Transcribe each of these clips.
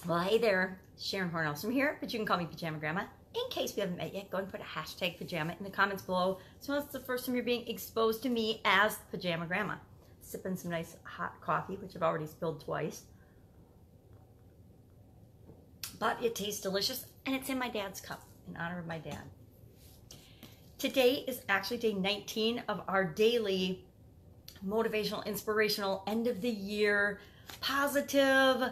Well, hey there, Sharon Horne-Ellstrom here, but you can call me Pajama Grandma. In case we haven't met yet, go and put a hashtag pajama in the comments below. So it's the first time you're being exposed to me as Pajama Grandma. Sipping some nice hot coffee, which I've already spilled twice. But it tastes delicious, and it's in my dad's cup, in honor of my dad. Today is actually day 19 of our daily motivational, inspirational, end of the year, positive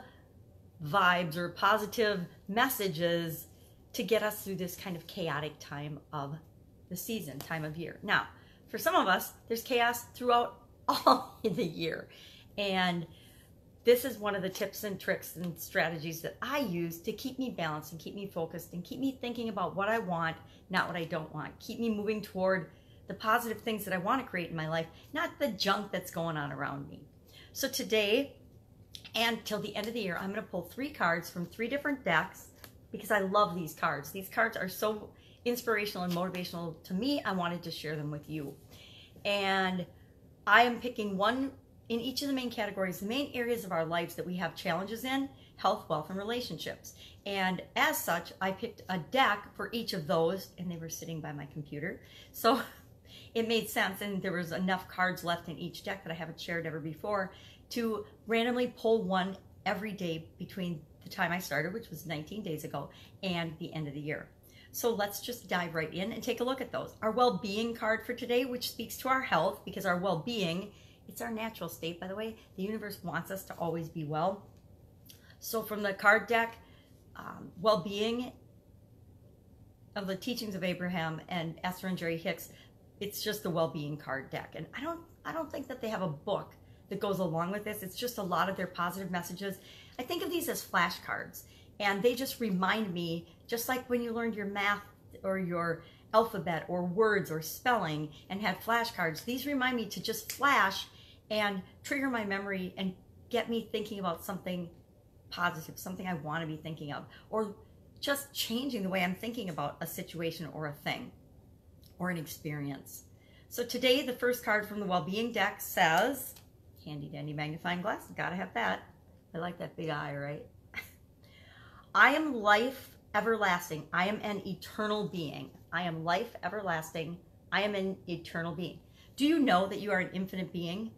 vibes or positive messages to get us through this kind of chaotic time of the season, time of year. Now, for some of us, there's chaos throughout all of the year. And this is one of the tips and tricks and strategies that I use to keep me balanced and keep me focused and keep me thinking about what I want, not what I don't want. Keep me moving toward the positive things that I want to create in my life, not the junk that's going on around me. So today, and till the end of the year, I'm going to pull 3 cards from 3 different decks because I love these cards. These cards are so inspirational and motivational to me. I wanted to share them with you. And I am picking one in each of the main categories, the main areas of our lives that we have challenges in: health, wealth, and relationships. And as such, I picked a deck for each of those, and they were sitting by my computer. So it made sense, and there was enough cards left in each deck that I haven't shared ever before to randomly pull one every day between the time I started, which was 19 days ago, and the end of the year. So let's just dive right in and take a look at those. Our well-being card for today, which speaks to our health, because our well-being, it's our natural state, by the way. The universe wants us to always be well. So from the card deck, well-being of the teachings of Abraham and Esther and Jerry Hicks, it's just the well-being card deck. And I don't think that they have a book that goes along with this. It's just a lot of their positive messages. I think of these as flashcards, and they just remind me, just like when you learned your math or your alphabet or words or spelling and had flashcards, these remind me to just flash and trigger my memory and get me thinking about something positive, something I want to be thinking of, or just changing the way I'm thinking about a situation or a thing or an experience. So today, the first card from the well-being deck says, handy dandy magnifying glass, gotta have that. I like that big eye, right? I am life everlasting. I am an eternal being. I am life everlasting. I am an eternal being. Do you know that you are an infinite being?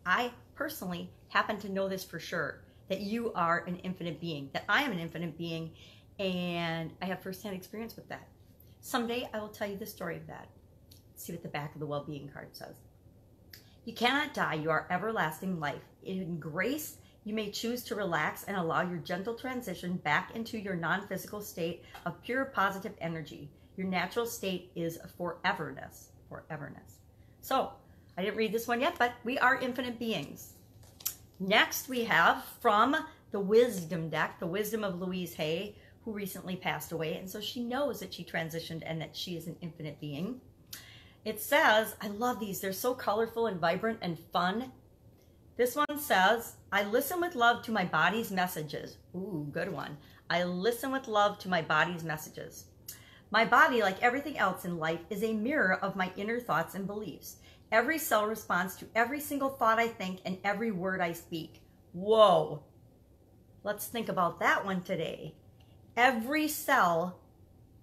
I personally happen to know this for sure, that you are an infinite being, that I am an infinite being, and I have firsthand experience with that. Someday I will tell you the story of that. Let's see what the back of the well-being card says. You cannot die. You are everlasting life. In grace, you may choose to relax and allow your gentle transition back into your non-physical state of pure positive energy. Your natural state is foreverness. Foreverness. So, I didn't read this one yet, but we are infinite beings. Next, we have from the wisdom deck, the wisdom of Louise Hay, who recently passed away. And so she knows that she transitioned and that she is an infinite being. It says, I love these. They're so colorful and vibrant and fun. This one says, I listen with love to my body's messages. Ooh, good one. I listen with love to my body's messages. My body, like everything else in life, is a mirror of my inner thoughts and beliefs. Every cell responds to every single thought I think and every word I speak. Whoa. Let's think about that one today. Every cell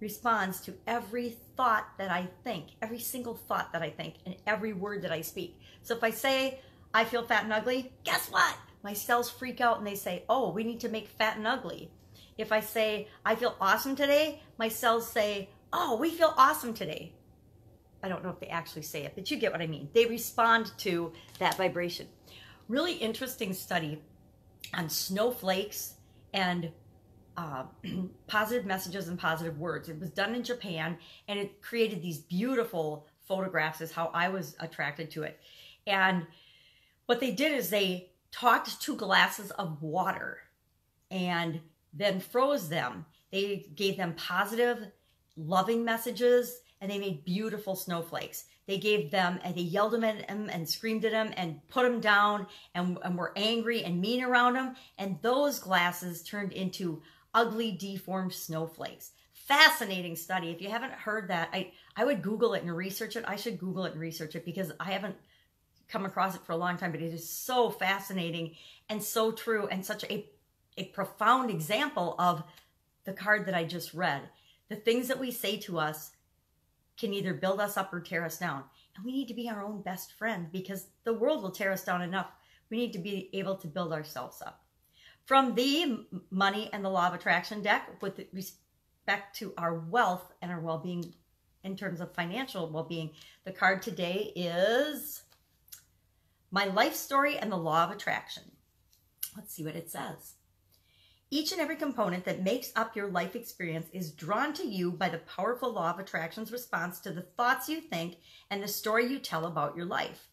responds to every thought that I think, every single thought that I think, and every word that I speak. So if I say, I feel fat and ugly, guess what? My cells freak out and they say, oh, we need to make fat and ugly. If I say, I feel awesome today, my cells say, oh, we feel awesome today. I don't know if they actually say it, but you get what I mean. They respond to that vibration. Really interesting study on snowflakes and positive messages and positive words. It was done in Japan, and it created these beautiful photographs, is how I was attracted to it. And what they did is they talked to glasses of water and then froze them. They gave them positive, loving messages, and they made beautiful snowflakes. They gave them, and they yelled at them and screamed at them and put them down and were angry and mean around them. And those glasses turned into ugly, deformed snowflakes. Fascinating study. If you haven't heard that, I would Google it and research it. I should Google it and research it because I haven't come across it for a long time, but it is so fascinating and so true and such a a profound example of the card that I just read. The things that we say to us can either build us up or tear us down. And we need to be our own best friend because the world will tear us down enough. We need to be able to build ourselves up. From the Money and the Law of Attraction deck, with respect to our wealth and our well-being in terms of financial well-being, the card today is My Life Story and the Law of Attraction. Let's see what it says. Each and every component that makes up your life experience is drawn to you by the powerful law of attraction's response to the thoughts you think and the story you tell about your life.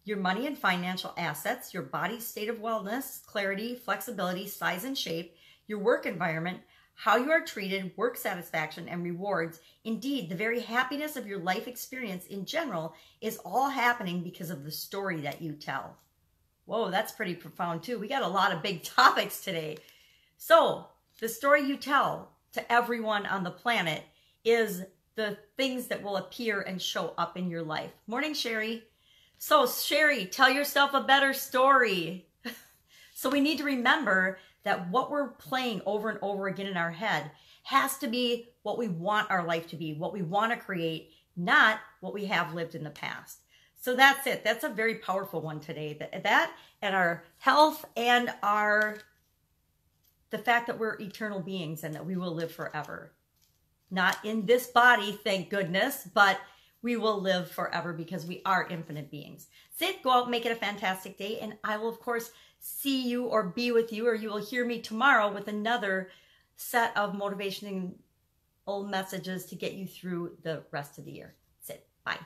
Your money and financial assets, your body's state of wellness, clarity, flexibility, size and shape, your work environment, how you are treated, work satisfaction, and rewards. Indeed, the very happiness of your life experience in general is all happening because of the story that you tell. Whoa, that's pretty profound too. We got a lot of big topics today. So, the story you tell to everyone on the planet is the things that will appear and show up in your life. Morning, Sherry. So, Sherry, tell yourself a better story. So we need to remember that what we're playing over and over again in our head has to be what we want our life to be, what we want to create, not what we have lived in the past. So that's it. That's a very powerful one today. That and our health and the fact that we're eternal beings and that we will live forever. Not in this body, thank goodness, but we will live forever because we are infinite beings. That's it. Go out and make it a fantastic day. And I will, of course, see you or be with you, or you will hear me tomorrow with another set of motivational messages to get you through the rest of the year. That's it. Bye.